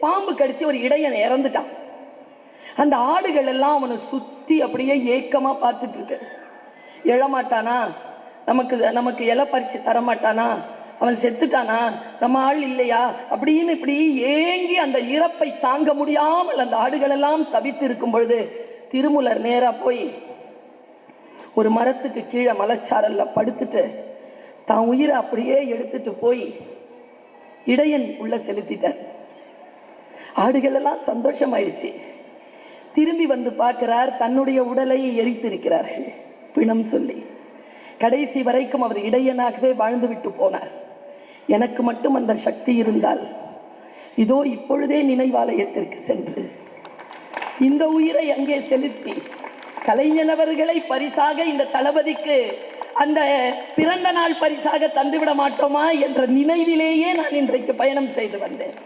பாம்பு கடிச்சு ஒரு இடையன் இறந்துட்டான். அந்த ஆடுகள் எல்லாம் அவனை சுத்தி அப்படியே ஏக்கமா பார்த்துட்டு இருக்கு. எழமாட்டானா, நமக்கு நமக்கு இலை பறிச்சு தரமாட்டானா, அவன் செத்துட்டானா, நம்ம ஆள் இல்லையா அப்படின்னு இப்படி ஏங்கி அந்த இறப்பை தாங்க முடியாமல் அந்த ஆடுகள் எல்லாம் தவித்து இருக்கும் பொழுது திருமூலர் நேரா போய் ஒரு மரத்துக்கு கீழே மலைச்சாரல்ல படுத்துட்டு தான் உயிரை அப்படியே எடுத்துட்டு போய் இடையன் உள்ள செலுத்திட்டார். ஆடுகள் எல்லாம் சந்தோஷமாயிடுச்சு. திரும்பி வந்து பார்க்கிறார், தன்னுடைய உடலை எரித்திருக்கிறார்கள் பிணம் சொல்லி. கடைசி வரைக்கும் அவர் இடையனாகவே வாழ்ந்து விட்டு போனார். எனக்கு மட்டும் அந்த சக்தி இருந்தால் இதோ இப்பொழுதே நினைவாலயத்திற்கு சென்று இந்த உயிரை அங்கே செலுத்தி கலைஞனவர்களை பரிசாக இந்த தளபதிக்கு அந்த பிறந்த நாள் பரிசாக தந்துவிட மாட்டோமா என்ற நினைவிலேயே நான் இன்றைக்கு பயணம் செய்து வந்தேன்.